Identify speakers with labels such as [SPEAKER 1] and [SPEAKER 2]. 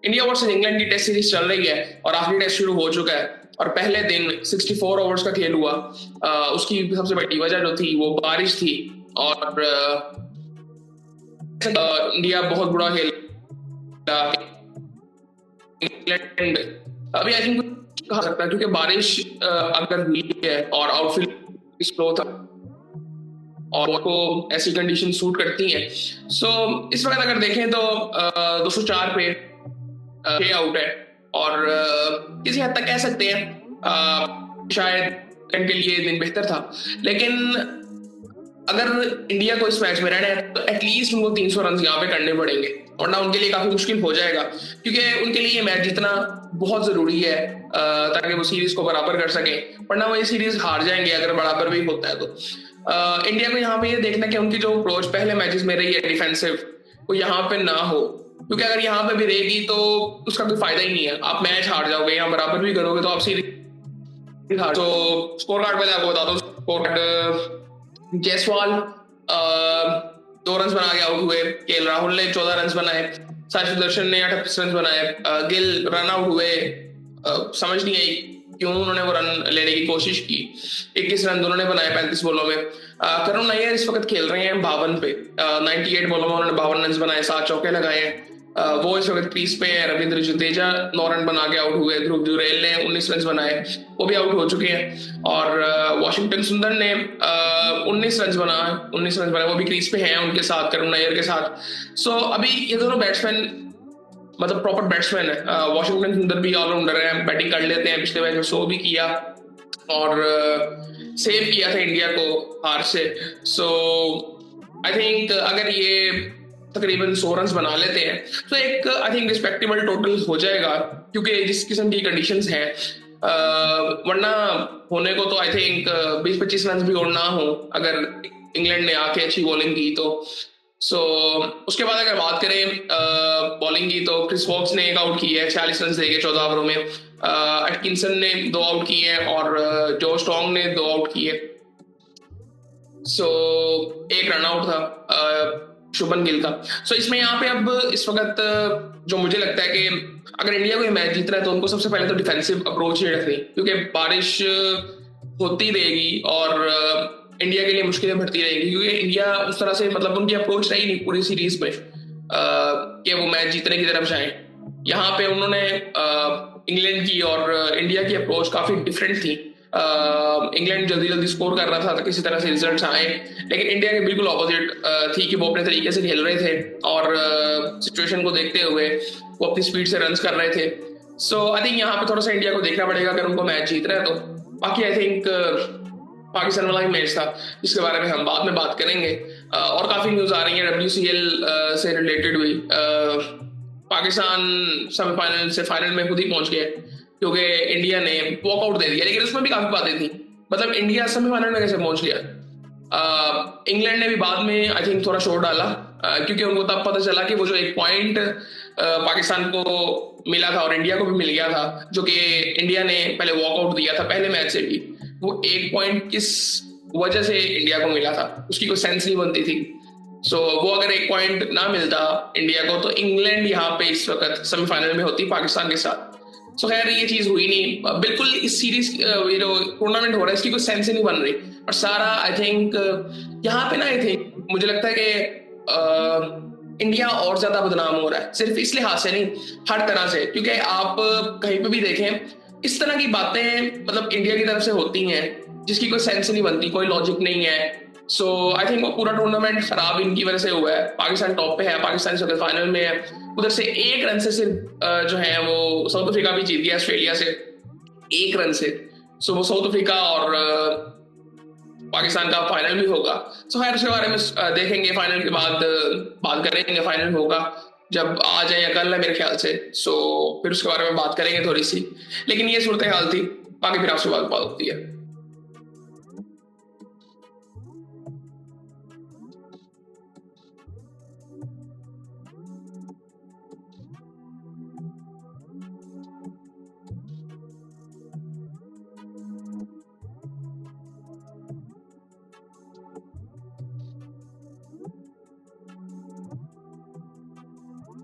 [SPEAKER 1] India versus England की test series चल रही है और आखिरी टेस्ट शुरू हो चुका है और पहले दिन 64 ओवर्स का खेल हुआ। उसकी सबसे बड़ी वजह जो थी वो बारिश थी और इंडिया बहुत बुरा खेला। इंग्लैंड अभी आई थिंक कहा सकता है क्योंकि बारिश अगर हुई है और आउटफील्ड स्लो था और वो ऐसी कंडीशन सूट करती हैं। सो इस वक्त अगर देखें तो 204 पे 6 आउट है और किसी हद तक कह सकते हैं शायद के लिए दिन बेहतर था, लेकिन अगर इंडिया को इस मैच में रहना है तो एटलीस्ट उनको 300 रन यहाँ पे करने पड़ेंगे, वरना उनके लिए काफी मुश्किल हो जाएगा क्योंकि उनके लिए ये मैच जीतना बहुत जरूरी है ताकि वो सीरीज को बराबर कर सके, वरना वो ये सीरीज हार जाएंगे अगर बराबर भी होता है तो। इंडिया को यहाँ पे ये देखना कि उनकी जो अप्रोच पहले मैचेस में रही है डिफेंसिव, वो यहाँ पे ना हो, क्योंकि अगर यहाँ पे भी रहेगी तो उसका कोई फायदा ही नहीं है। आप मैच हार जाओगे, यहाँ बराबर भी करोगे तो आप सीरीज हार। तो स्कोर कार्ड पहले आपको बता दो। स्कोर कार्ड जायसवाल 2 रन बना के आउट हुए, केएल राहुल ने 14 रन बनाए, साई सुदर्शन ने 38 रन बनाए, गिल रन आउट हुए। समझ नहीं आई क्यों उन्होंने वो रन लेने की कोशिश की। 21 रन दोनों ने बनाए 35 बॉलों में। करुण नायर इस वक्त खेल रहे हैं 52 पे, 98 बॉलों में उन्होंने 52 रन बनाए, 7 चौके लगाए हैं। वो इस वक्त क्रीज पे है। रविंद्र जडेजा 9 रन बना के आउट हुए। ध्रुव जुरैल ने 19 रन बनाए, वो भी आउट हो चुके हैं। और वाशिंगटन सुंदर ने 19 रन बनाए, वो भी क्रीज पे हैं उनके साथ, करुण नायर के साथ। सो अभी ये दोनों बैट्समैन मतलब प्रॉपर बैट्समैन है। वाशिंगटन सुंदर भी ऑलराउंडर है, बैटिंग कर लेते हैं, पिछले मैच में 100 भी किया और सेव किया था इंडिया को हार से। सो आई थिंक अगर ये तकरीबन 100 रन बना लेते हैं तो एक आई थिंक रिस्पेक्टेबल टोटल हो जाएगा, क्योंकि जिस किस्म की कंडीशंस हैं वरना होने को तो आई थिंक 20-25 रन भी और ना हो अगर इंग्लैंड ने आके अच्छी बॉलिंग की तो। सो उसके बाद अगर बात करें बॉलिंग की तो क्रिस वॉक्स ने 1 आउट किया है 46 रन देके 14 ओवरों में। एटकिंसन ने 2 आउट किए हैं और जो स्ट्रॉन्ग ने 2 आउट किए। सो 1 रन आउट था शुभन गिल का। सो इसमें यहाँ पे अब इस वक्त जो मुझे लगता है कि अगर इंडिया को ये मैच जीतना है तो उनको सबसे पहले तो डिफेंसिव अप्रोच ही रखनी, क्योंकि बारिश होती रहेगी और इंडिया के लिए मुश्किलें बढ़ती रहेगी, क्योंकि इंडिया उस तरह से मतलब उनकी अप्रोच रही नहीं पूरी सीरीज में कि वो मैच जीतने की तरफ जाएं। यहाँ पे उन्होंने इंग्लैंड की और इंडिया की अप्रोच काफी डिफरेंट थी। इंग्लैंड जल्दी जल्दी स्कोर कर रहा था तो किसी तरह से रिजल्ट्स आए, लेकिन इंडिया के बिल्कुल ऑपोजिट थी कि वो अपने तरीके से खेल रहे थे और सिचुएशन को देखते हुए वो अपनी स्पीड से रन्स कर रहे थे। सो आई थिंक यहाँ पे थोड़ा सा इंडिया को देखना पड़ेगा अगर उनको मैच जीत रहा है तो। बाकी आई थिंक पाकिस्तान वाला ही मैच था जिसके बारे में हम बाद में बात करेंगे। और काफी न्यूज आ रही है WCL से रिलेटेड हुई। पाकिस्तान सेमीफाइनल से फाइनल में खुद ही पहुंच गया क्योंकि इंडिया ने वॉकआउट दे दिया, लेकिन उसमें भी काफी बातें थी। मतलब इंडिया सेमीफाइनल में कैसे पहुंच गया। इंग्लैंड ने भी बाद में आई थिंक थोड़ा शोर डाला क्योंकि उनको तब पता चला कि वो जो 1 पॉइंट पाकिस्तान को मिला था और इंडिया को भी मिल गया था, जो कि इंडिया ने पहले वॉकआउट दिया था पहले मैच से भी, वो 1 पॉइंट किस वजह से इंडिया को मिला था उसकी कोई सेंस नहीं बनती थी। सो वो अगर 1 पॉइंट ना मिलता इंडिया को तो इंग्लैंड यहाँ पे इस वक्त सेमीफाइनल में होती पाकिस्तान के साथ। सो खैर ये चीज हुई नहीं। बिल्कुल इस सीरीज ये जो टूर्नामेंट हो रहा है इसकी कोई सेंस ही नहीं बन रही और सारा आई थिंक यहाँ पे ना आई थिंक मुझे लगता है कि इंडिया और ज्यादा बदनाम हो रहा है, सिर्फ इस लिहाज से नहीं हर तरह से, क्योंकि आप कहीं पे भी देखें इस तरह की बातें मतलब इंडिया की तरफ से होती हैं जिसकी कोई सेंस नहीं बनती, कोई लॉजिक नहीं है। सो आई थिंक वो पूरा टूर्नामेंट खराब इनकी वजह से हुआ है। पाकिस्तान टॉप पे है, पाकिस्तान इस वक्त फाइनल में है, उधर से 1 रन से सिर्फ जो है वो साउथ अफ्रीका भी जीत गया ऑस्ट्रेलिया से 1 रन से। सो वो साउथ अफ्रीका और पाकिस्तान का फाइनल भी होगा। सो खैर उसके बारे में देखेंगे फाइनल के बाद बात करेंगे। फाइनल होगा जब आज है या कल है मेरे ख्याल से। सो फिर उसके बारे में बात करेंगे थोड़ी सी, लेकिन ये सूरत हाल थी। बाकी फिर आपसे बात होती है।